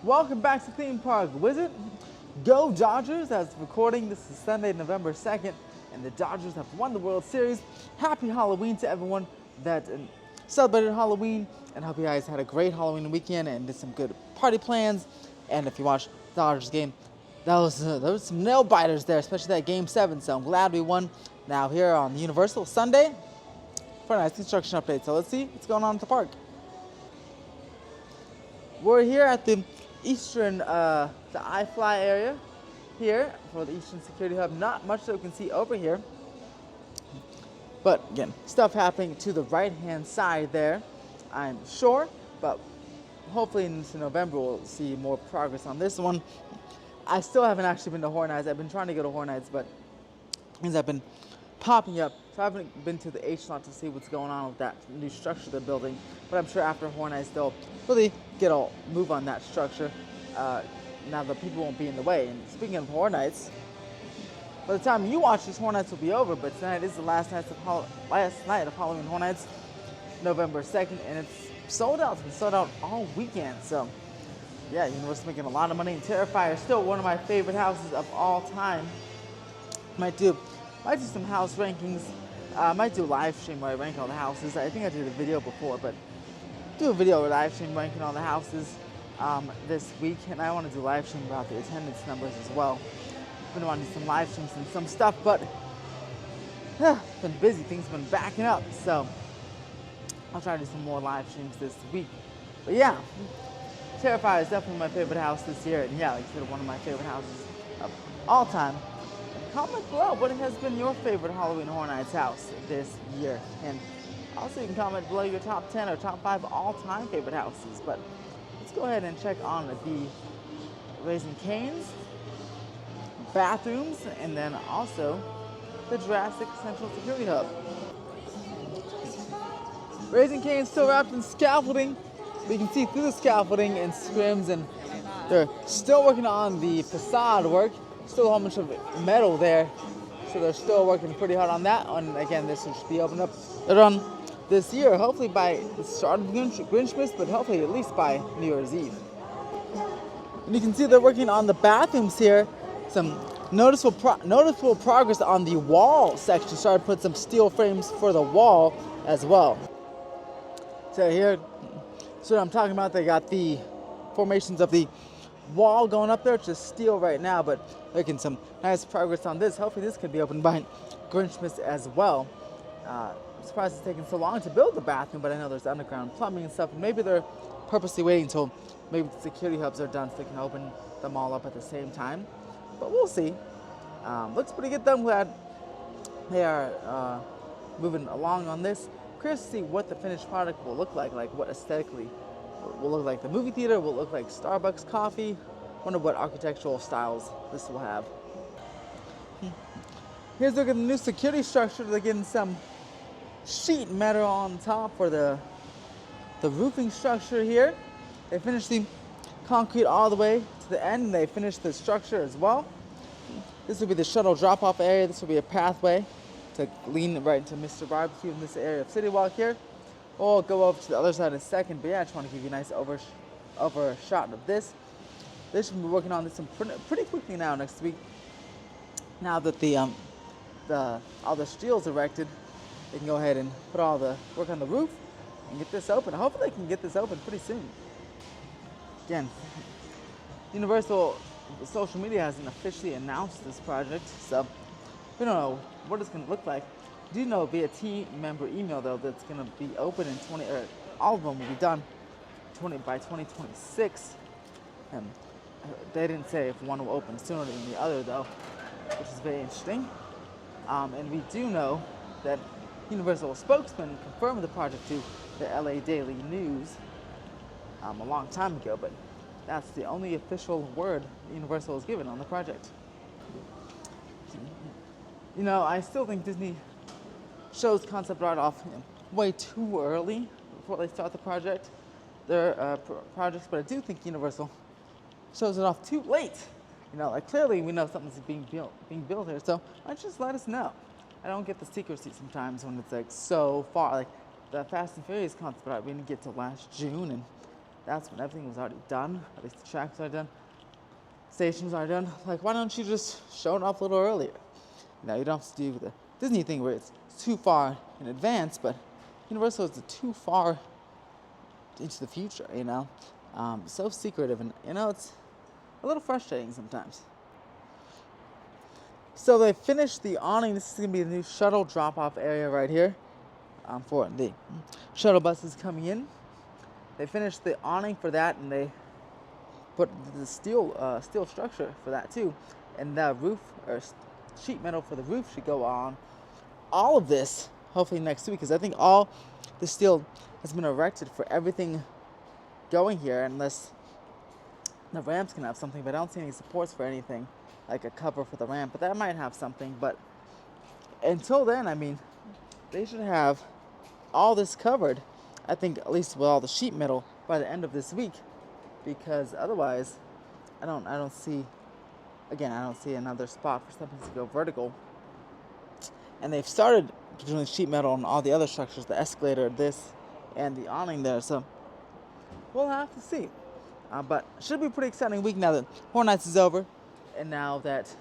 Welcome back to Theme Park Wizard. Go Dodgers! As recording, this is Sunday, November 2nd, and the Dodgers have won the World Series. Happy Halloween to everyone that celebrated Halloween, and hope you guys had a great Halloween weekend and did some good party plans. And if you watched the Dodgers game, there was some nail biters there, especially that Game 7. So I'm glad we won. Now here on the Universal Sunday for a nice construction update. So let's see what's going on at the park. We're here at the Eastern, the iFly area here for the Eastern Security Hub. Not much that we can see over here, but again, stuff happening to the right-hand side there, I'm sure. But hopefully into November we'll see more progress on this one. I still haven't actually been to Horror Nights. I've been trying to go to Horror Nights, but things have been popping up. So I haven't been to the H lot to see what's going on with that new structure they're building. But I'm sure after Horror Nights they'll really get a move on that structure. Now the people won't be in the way. And speaking of Horror Nights, by the time you watch this, Horror Nights will be over. But tonight is the last night of Halloween Horror Nights, November 2nd, and it's sold out. It's been sold out all weekend. So yeah, Universal's making a lot of money. And Terrifier is still one of my favorite houses of all time. Might do some house rankings. Might do a live stream where I rank all the houses. I think I did a video before, but do a video or live stream ranking all the houses this week. And I want to do a live stream about the attendance numbers as well. Been wanting to do some live streams and some stuff, but been busy. Things have been backing up, so I'll try to do some more live streams this week. But yeah, Terrifier is definitely my favorite house this year, and yeah, like I said, one of my favorite houses of all time. Comment below what has been your favorite Halloween Horror Nights house this year, and also you can comment below your top 10 or top 5 all-time favorite houses. But let's go ahead and check on the Raising Cane's bathrooms, and then also the Jurassic Central Security Hub. Raising Cane's still wrapped in scaffolding. We can see through the scaffolding and scrims, and they're still working on the facade work. Still a whole bunch of metal there, so they're still working pretty hard on that. And again, this will just be opened up later on this year, hopefully by the start of Grinchmas, but hopefully at least by New Year's Eve. And you can see they're working on the bathrooms here. Some noticeable progress on the wall section. Started to put some steel frames for the wall as well. So here, so I'm talking about, they got the formations of the wall going up there. It's just steel right now, but making some nice progress on this. Hopefully this could be opened by Grinchmas as well. I'm surprised it's taking so long to build the bathroom, but I know there's underground plumbing and stuff. Maybe they're purposely waiting until maybe the security hubs are done so they can open them all up at the same time. But we'll see. Looks pretty good though. I'm glad they are moving along on this. Curious to see what the finished product will look like what aesthetically will look like. The movie theater will look like Starbucks coffee. Wonder what architectural styles this will have. Here's a look at the new security structure. They're getting some sheet metal on top for the roofing structure here. They finished the concrete all the way to the end, and they finished the structure as well. This will be the shuttle drop-off area. This will be a pathway to lean right into Mr. Barbecue in this area of City Walk here. We'll go over to the other side in a second, but yeah, I just want to give you a nice over shot of this. They should be working on this pretty quickly now next week. Now that all the steel's erected, they can go ahead and put all the work on the roof and get this open. Hopefully they can get this open pretty soon. Again, Universal social media hasn't officially announced this project, so we don't know what it's going to look like. Do you know via team member email though that's going to be open in all of them will be done by 2026. And they didn't say if one will open sooner than the other though, which is very interesting. And we do know that Universal spokesman confirmed the project to the LA Daily News a long time ago, but that's the only official word Universal has given on the project. You know, I still think Disney shows concept art off way too early before they start the project, their projects, but I do think Universal shows it off too late. You know, like clearly we know something's being built here, so why don't you just let us know? I don't get the secrecy sometimes when it's like so far. Like the Fast and Furious concept art, we didn't get to last June, and that's when everything was already done. At least the tracks are done. Stations are done. Like, why don't you just show it off a little earlier? You know, you don't have to do the Disney thing where it's too far in advance, but Universal is too far into the future, you know? So secretive, and, you know, it's a little frustrating sometimes. So they finished the awning. This is going to be the new shuttle drop-off area right here for the shuttle buses coming in. They finished the awning for that, and they put the steel structure for that too. And the roof, or sheet metal for the roof, should go on all of this hopefully next week, because I think all the steel has been erected for everything going here, unless the ramps can have something, but I don't see any supports for anything like a cover for the ramp, but that might have something. But until then, I mean, they should have all this covered, I think, at least with all the sheet metal by the end of this week, because otherwise I don't see another spot for something to go vertical. And they've started doing sheet metal on all the other structures, the escalator, this, and the awning there, so we'll have to see. But should be a pretty exciting week now that Horror Nights is over, and now that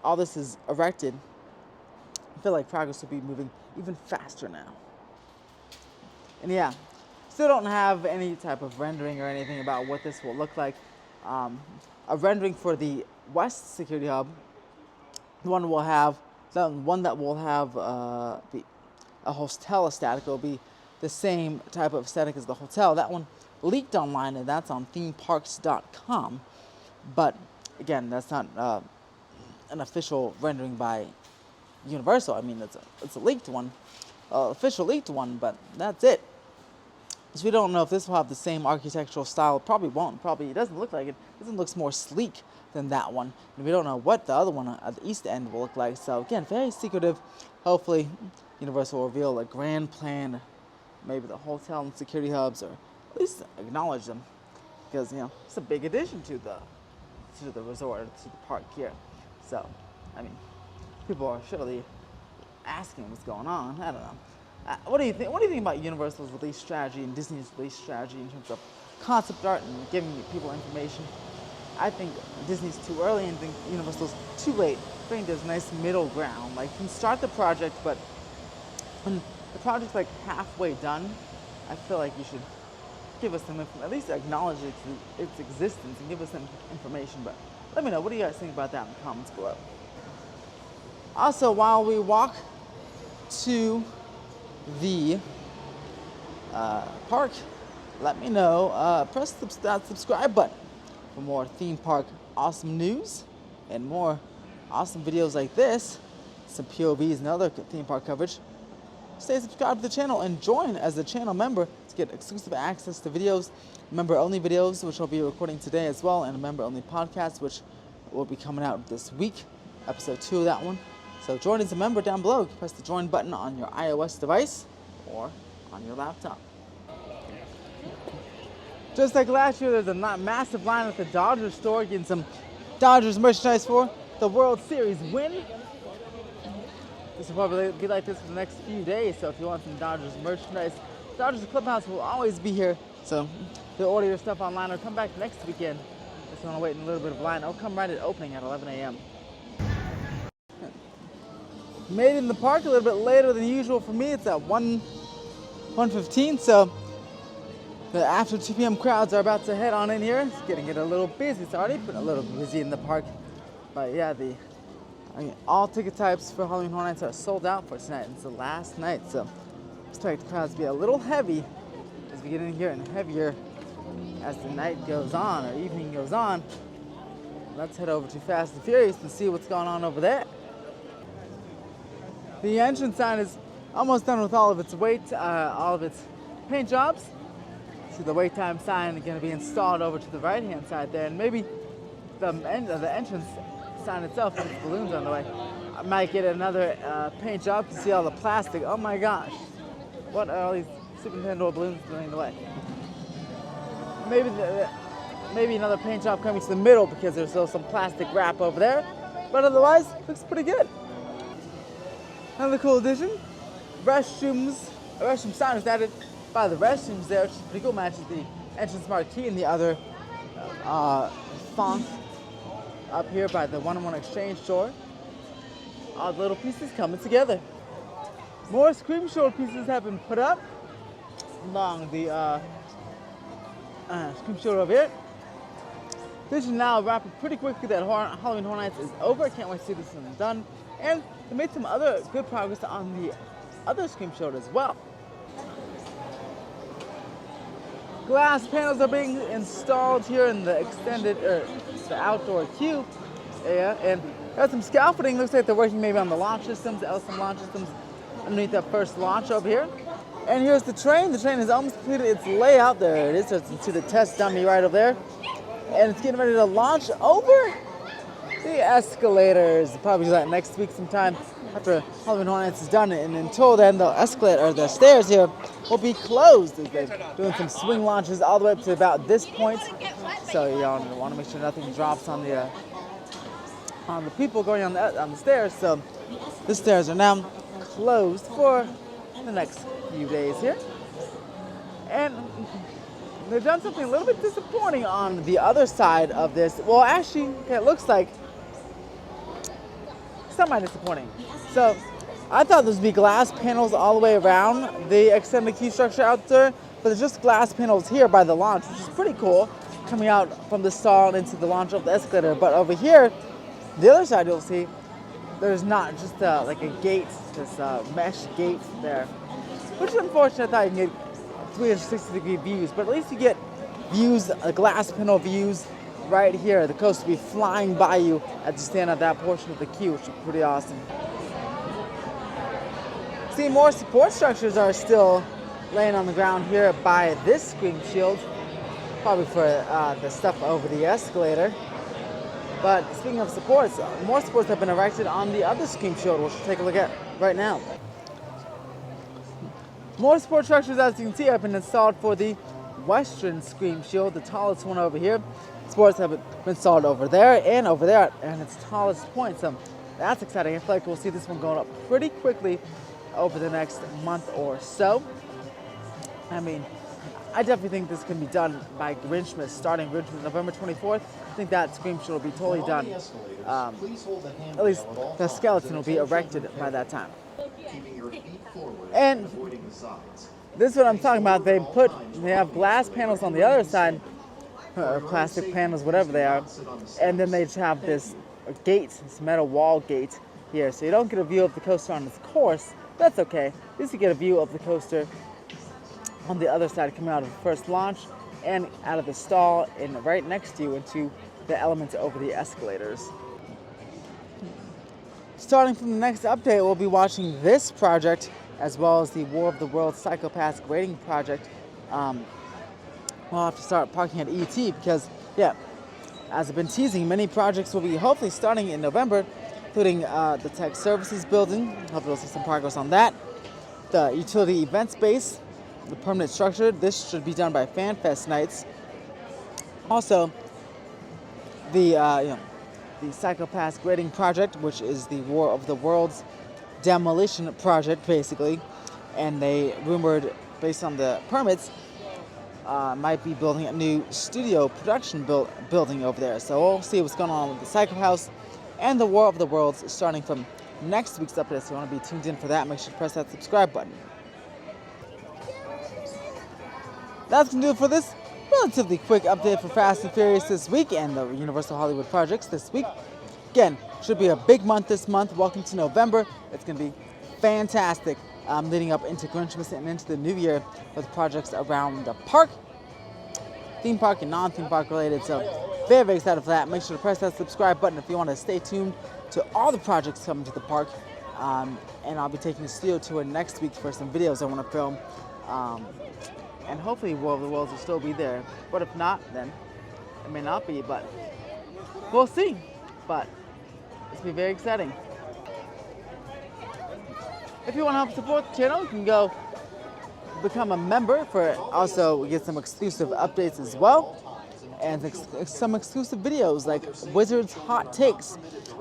all this is erected. I feel like progress will be moving even faster now. And yeah, still don't have any type of rendering or anything about what this will look like. A rendering for the West Security Hub, the one that will have a hotel aesthetic, will be the same type of aesthetic as the hotel. That one leaked online, and that's on themeparks.com. But again, that's not an official rendering by Universal. I mean, it's a leaked one, official leaked one, but that's it. So we don't know if this will have the same architectural style. It probably won't. Probably it doesn't look like it. It looks more sleek than that one. And we don't know what the other one at the east end will look like. So again, very secretive. Hopefully, Universal will reveal a grand plan, maybe the hotel and security hubs, or at least acknowledge them, because you know it's a big addition to the resort, to the park here. So, I mean, people are surely asking what's going on. I don't know. What do you think? What do you think about Universal's release strategy and Disney's release strategy in terms of concept art and giving people information? I think Disney's too early, and think Universal's too late. I think there's a nice middle ground. Like, you can start the project, but when the project's like halfway done, I feel like you should give us some at least acknowledge its existence and give us some information. But let me know, what do you guys think about that in the comments below? Also, while we walk to the park, let me know, press that subscribe button for more theme park awesome news and more awesome videos like this, some POVs and other theme park coverage. Stay subscribed to the channel and join as a channel member to get exclusive access to videos, member-only videos, which I'll be recording today as well, and a member-only podcast, which will be coming out this week, episode 2 of that one. So join as a member down below. Press the join button on your iOS device or on your laptop. Just like last year, there's a massive line at the Dodgers store getting some Dodgers merchandise for the World Series win. This will probably be like this for the next few days, so if you want some Dodgers merchandise, Dodgers Clubhouse will always be here. So you'll order your stuff online or come back next weekend. If you want to wait in a little bit of line, I'll come right at opening at 11 a.m. Made it in the park a little bit later than usual for me. It's at 1:15, so the after 2 p.m. crowds are about to head on in here. It's getting a little busy. It's already been a little busy in the park. But yeah, all ticket types for Halloween Horror Nights are sold out for tonight. It's the last night, so expect the crowds to be a little heavy as we get in here, and heavier as the night goes on, or evening goes on. Let's head over to Fast and Furious and see what's going on over there. The entrance sign is almost done with all of its paint jobs. So the wait time sign is going to be installed over to the right-hand side there, and maybe the entrance sign itself with balloons on the way. I might get another paint job to see all the plastic. Oh my gosh, what are all these Super Nintendo balloons doing in the way? Maybe another paint job coming to the middle because there's still some plastic wrap over there, but otherwise looks pretty good. Another cool addition, a restroom sign is added by the restrooms there, which is pretty cool. Matches the entrance marquee and the other font up here by the 101 Exchange store. All the little pieces coming together. More Scream Show pieces have been put up along the Scream Show over here. This is now wrapping pretty quickly. That Halloween Horror Nights is over. I can't wait to see this one done. And they made some other good progress on the other Scream Show as well. Glass panels are being installed here in the extended, the outdoor queue area, and there's some scaffolding. Looks like they're working maybe on the launch systems, some launch systems underneath that first launch over here. And here's the train. The train has almost completed its layout. There it is. So it's to the test dummy right over there, and it's getting ready to launch over the escalators. Probably do that next week sometime after Halloween Horror Nights is done. And until then, the escalator or the stairs here will be closed. They're doing some swing launches all the way up to about this point. So you want to make sure nothing drops on the people going on the stairs. So the stairs are now closed for the next few days here. And they've done something a little bit disappointing on the other side of this. Well, actually, it looks like semi-disappointing. So I thought there'd be glass panels all the way around the extended queue structure out there, but there's just glass panels here by the launch, which is pretty cool, coming out from the stall and into the launch of the escalator. But over here, the other side, you'll see there's not, just like a gate, this mesh gate there, which is unfortunate. I thought you can get 360-degree views, but at least you get views, glass panel views right here. The coaster will be flying by you as you stand at that portion of the queue, which is pretty awesome. See, more support structures are still laying on the ground here by this Scream Shield, probably for the stuff over the escalator. But speaking of supports, more supports have been erected on the other Scream Shield, which we'll take a look at right now. More support structures, as you can see, have been installed for the Western Scream Shield, the tallest one over here. Supports have been installed over there and its tallest point. So that's exciting. I feel like we'll see this one going up pretty quickly over the next month or so. I mean, I definitely think this can be done by Grinchmas, starting Grinchmas November 24th. I think that Scream Show will be totally done. At least the skeleton will be erected by that time. And this is what I'm talking about. They have glass panels on the other side, or plastic panels, whatever they are, and then they just have this gate, this metal wall gate here. So you don't get a view of the coaster on its course. That's okay. At least you get a view of the coaster on the other side, coming out of the first launch and out of the stall and right next to you into the elements over the escalators. Starting from the next update, we'll be watching this project as well as the War of the Worlds Psychopaths grading project. We'll have to start parking at ET because, yeah, as I've been teasing, many projects will be hopefully starting in November, including the Tech Services Building. Hopefully we'll see some progress on that. The Utility Event Space, the permanent structure. This should be done by FanFest nights. Also, the Psychopaths grading project, which is the War of the Worlds demolition project, basically. And they rumored, based on the permits, might be building a new studio production building over there. So we'll see what's going on with the Psycho House and the War of the Worlds starting from next week's update. So you want to be tuned in for that. Make sure to press that subscribe button. That's going to do it for this relatively quick update for Fast and Furious this week and the Universal Hollywood projects this week. Again, should be a big month this month. Welcome to November. It's going to be fantastic leading up into Grinchmas and into the new year with projects around the park, theme park and non-theme park related. So very, very excited for that. Make sure to press that subscribe button if you want to stay tuned to all the projects coming to the park. And I'll be taking a studio tour next week for some videos I want to film. And hopefully War of the Worlds will still be there. But if not, then it may not be, but we'll see. But it's going to be very exciting. If you want to help support the channel, you can go become a member for also get some exclusive updates as well. and some exclusive videos like Wizards Hot Takes.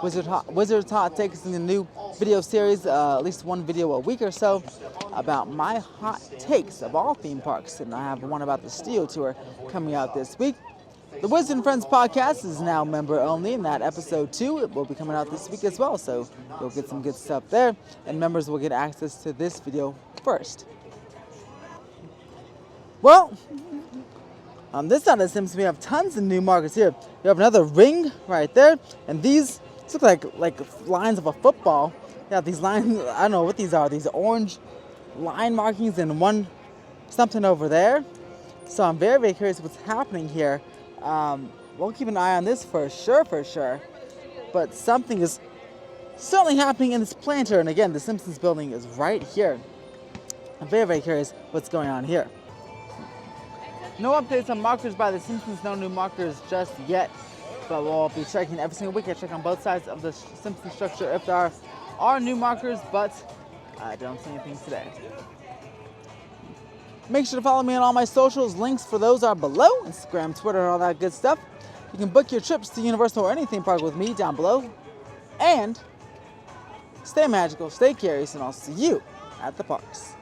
Wizards Hot Takes is a new video series, at least one video a week or so, about my hot takes of all theme parks. And I have one about the Steel Tour coming out this week. The Wizard and Friends podcast is now member only, and that episode 2 it will be coming out this week as well. So you'll get some good stuff there, and members will get access to this video first. Well, on this side of the Simpsons, we have tons of new markers here. You have another ring right there, and these look like lines of a football. Yeah, these lines, I don't know what these are. These orange line markings and one something over there. So I'm very, very curious what's happening here. We'll keep an eye on this for sure. But something is certainly happening in this planter. And again, the Simpsons building is right here. I'm very, very curious what's going on here. No updates on markers by the Simpsons, no new markers just yet. But we'll be checking every single week. I check on both sides of the Simpsons structure if there are new markers, but I don't see anything today. Make sure to follow me on all my socials. Links for those are below. Instagram, Twitter, and all that good stuff. You can book your trips to Universal or any theme park with me down below. And stay magical, stay curious, and I'll see you at the parks.